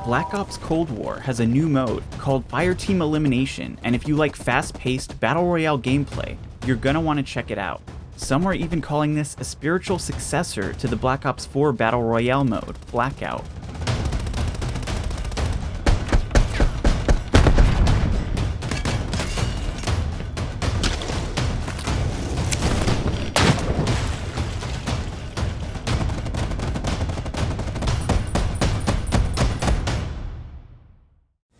Black Ops Cold War has a new mode called Fireteam Elimination, and if you like fast-paced Battle Royale gameplay, you're gonna want to check it out. Some are even calling this a spiritual successor to the Black Ops 4 Battle Royale mode, Blackout.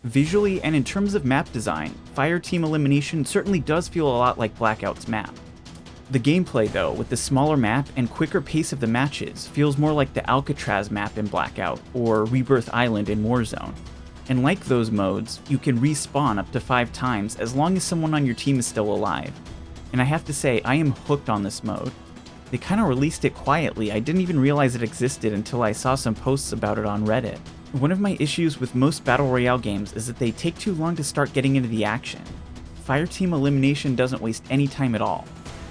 Visually and in terms of map design, Fireteam Elimination certainly does feel a lot like Blackout's map. The gameplay though, with the smaller map and quicker pace of the matches, feels more like the Alcatraz map in Blackout or Rebirth Island in Warzone. And like those modes, you can respawn up to 5 times as long as someone on your team is still alive. And I have to say, I am hooked on this mode. They kinda released it quietly, I didn't even realize it existed until I saw some posts about it on Reddit. One of my issues with most Battle Royale games is that they take too long to start getting into the action. Fireteam Elimination doesn't waste any time at all.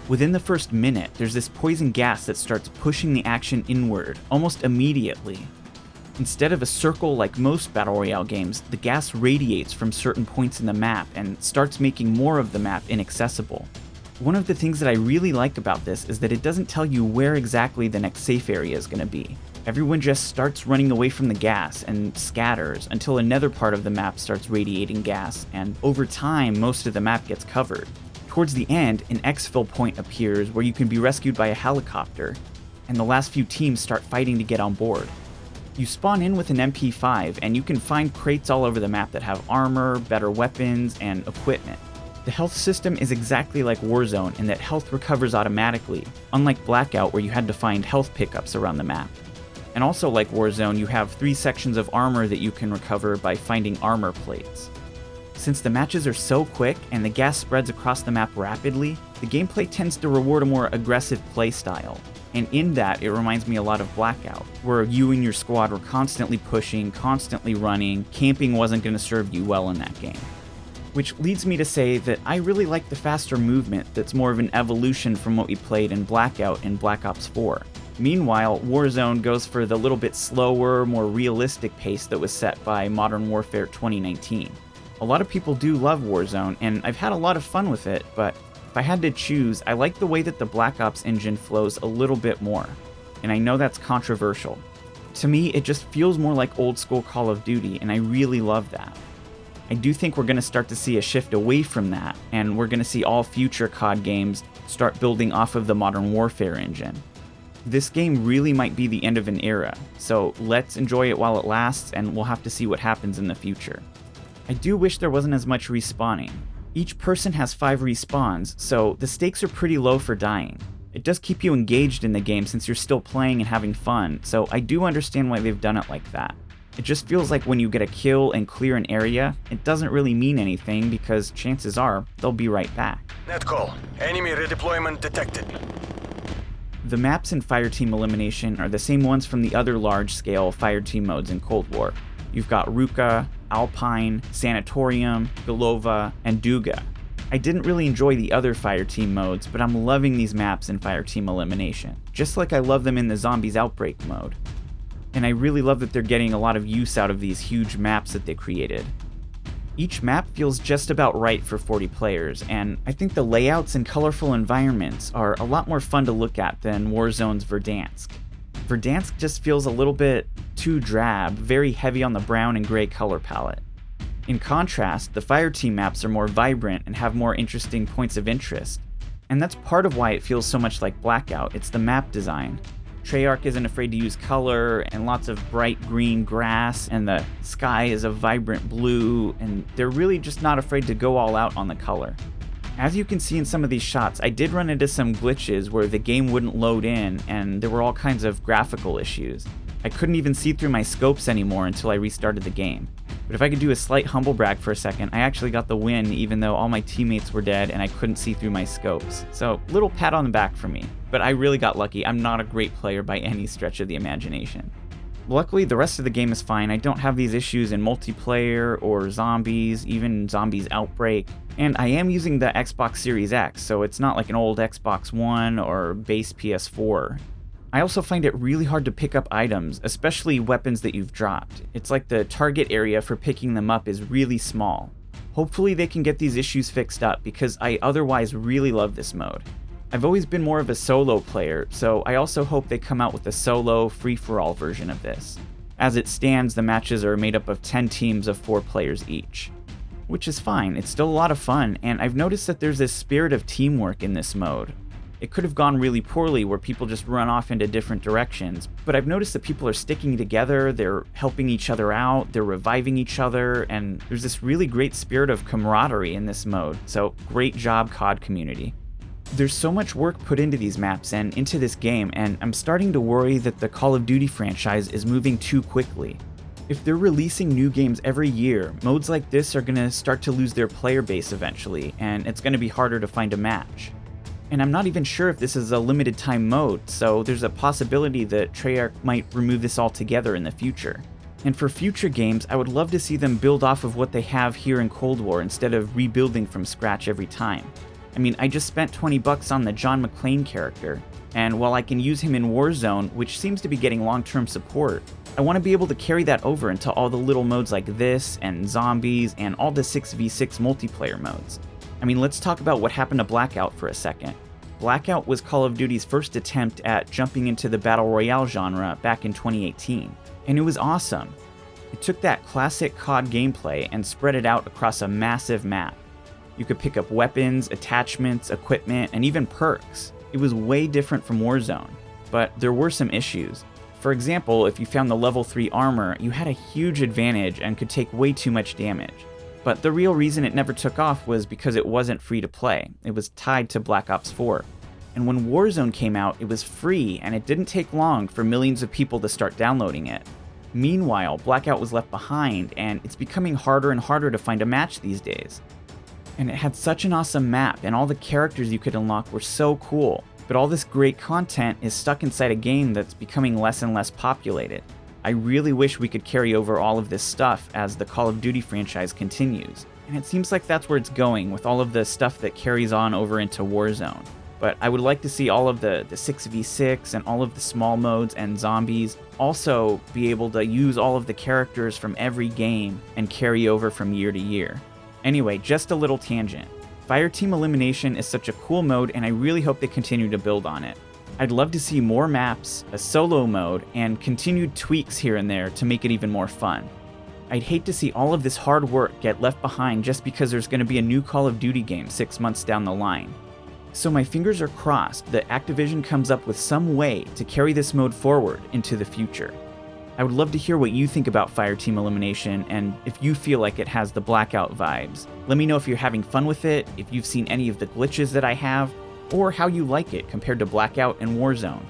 Within the first minute, there's this poison gas that starts pushing the action inward, almost immediately. Instead of a circle like most Battle Royale games, the gas radiates from certain points in the map and starts making more of the map inaccessible. One of the things that I really like about this is that it doesn't tell you where exactly the next safe area is going to be. Everyone just starts running away from the gas and scatters until another part of the map starts radiating gas, and over time most of the map gets covered. Towards the end, an exfil point appears where you can be rescued by a helicopter, and the last few teams start fighting to get on board. You spawn in with an MP5 and you can find crates all over the map that have armor, better weapons, and equipment. The health system is exactly like Warzone in that health recovers automatically, unlike Blackout where you had to find health pickups around the map. And also like Warzone, you have 3 sections of armor that you can recover by finding armor plates. Since the matches are so quick and the gas spreads across the map rapidly, the gameplay tends to reward a more aggressive playstyle. And in that, it reminds me a lot of Blackout, where you and your squad were constantly pushing, constantly running, camping wasn't going to serve you well in that game. Which leads me to say that I really like the faster movement that's more of an evolution from what we played in Blackout and Black Ops 4. Meanwhile, Warzone goes for the little bit slower, more realistic pace that was set by Modern Warfare 2019. A lot of people do love Warzone, and I've had a lot of fun with it, but if I had to choose, I like the way that the Black Ops engine flows a little bit more. And I know that's controversial. To me, it just feels more like old school Call of Duty, and I really love that. I do think we're going to start to see a shift away from that, and we're going to see all future COD games start building off of the Modern Warfare engine. This game really might be the end of an era, so let's enjoy it while it lasts, and we'll have to see what happens in the future. I do wish there wasn't as much respawning. Each person has 5 respawns, so the stakes are pretty low for dying. It does keep you engaged in the game since you're still playing and having fun, so I do understand why they've done it like that. It just feels like when you get a kill and clear an area, it doesn't really mean anything because chances are they'll be right back. Net call. Enemy redeployment detected. The maps in Fireteam Elimination are the same ones from the other large-scale Fireteam modes in Cold War. You've got Ruka, Alpine, Sanatorium, Golova, and Duga. I didn't really enjoy the other Fireteam modes, but I'm loving these maps in Fireteam Elimination, just like I love them in the Zombies Outbreak mode. And I really love that they're getting a lot of use out of these huge maps that they created. Each map feels just about right for 40 players, and I think the layouts and colorful environments are a lot more fun to look at than Warzone's Verdansk. Verdansk just feels a little bit too drab, very heavy on the brown and gray color palette. In contrast, the Fireteam maps are more vibrant and have more interesting points of interest. And that's part of why it feels so much like Blackout, it's the map design. Treyarch isn't afraid to use color and lots of bright green grass, and the sky is a vibrant blue, and they're really just not afraid to go all out on the color. As you can see in some of these shots, I did run into some glitches where the game wouldn't load in, and there were all kinds of graphical issues. I couldn't even see through my scopes anymore until I restarted the game. But if I could do a slight humble brag for a second, I actually got the win even though all my teammates were dead and I couldn't see through my scopes. So, little pat on the back for me. But I really got lucky. I'm not a great player by any stretch of the imagination. Luckily, the rest of the game is fine. I don't have these issues in multiplayer or zombies, even Zombies Outbreak. And I am using the Xbox Series X, so it's not like an old Xbox One or base PS4. I also find it really hard to pick up items, especially weapons that you've dropped. It's like the target area for picking them up is really small. Hopefully they can get these issues fixed up because I otherwise really love this mode. I've always been more of a solo player, so I also hope they come out with a solo, free-for-all version of this. As it stands, the matches are made up of 10 teams of 4 players each. Which is fine, it's still a lot of fun, and I've noticed that there's this spirit of teamwork in this mode. It could have gone really poorly where people just run off into different directions, but I've noticed that people are sticking together, they're helping each other out, they're reviving each other, and there's this really great spirit of camaraderie in this mode, so great job COD community. There's so much work put into these maps and into this game, and I'm starting to worry that the Call of Duty franchise is moving too quickly. If they're releasing new games every year, modes like this are going to start to lose their player base eventually, and it's going to be harder to find a match. And I'm not even sure if this is a limited time mode, so there's a possibility that Treyarch might remove this altogether in the future. And for future games, I would love to see them build off of what they have here in Cold War instead of rebuilding from scratch every time. I mean, I just spent $20 on the John McClane character, and while I can use him in Warzone, which seems to be getting long-term support, I want to be able to carry that over into all the little modes like this, and zombies, and all the 6v6 multiplayer modes. I mean, let's talk about what happened to Blackout for a second. Blackout was Call of Duty's first attempt at jumping into the Battle Royale genre back in 2018, and it was awesome. It took that classic COD gameplay and spread it out across a massive map. You could pick up weapons, attachments, equipment, and even perks. It was way different from Warzone, but there were some issues. For example, if you found the level 3 armor, you had a huge advantage and could take way too much damage. But the real reason it never took off was because it wasn't free to play. It was tied to Black Ops 4. And when Warzone came out, it was free, and it didn't take long for millions of people to start downloading it. Meanwhile, Blackout was left behind, and it's becoming harder and harder to find a match these days. And it had such an awesome map, and all the characters you could unlock were so cool. But all this great content is stuck inside a game that's becoming less and less populated. I really wish we could carry over all of this stuff as the Call of Duty franchise continues. And it seems like that's where it's going with all of the stuff that carries on over into Warzone. But I would like to see all of the 6v6 and all of the small modes and zombies also be able to use all of the characters from every game and carry over from year to year. Anyway, just a little tangent. Fireteam Elimination is such a cool mode, and I really hope they continue to build on it. I'd love to see more maps, a solo mode, and continued tweaks here and there to make it even more fun. I'd hate to see all of this hard work get left behind just because there's going to be a new Call of Duty game 6 months down the line. So my fingers are crossed that Activision comes up with some way to carry this mode forward into the future. I would love to hear what you think about Fireteam Elimination and if you feel like it has the Blackout vibes. Let me know if you're having fun with it, if you've seen any of the glitches that I have, or how you like it compared to Blackout and Warzone.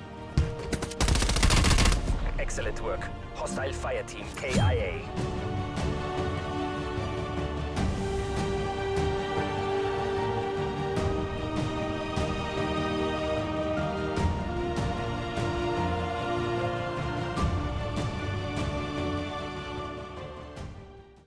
Excellent work. Hostile Fireteam KIA.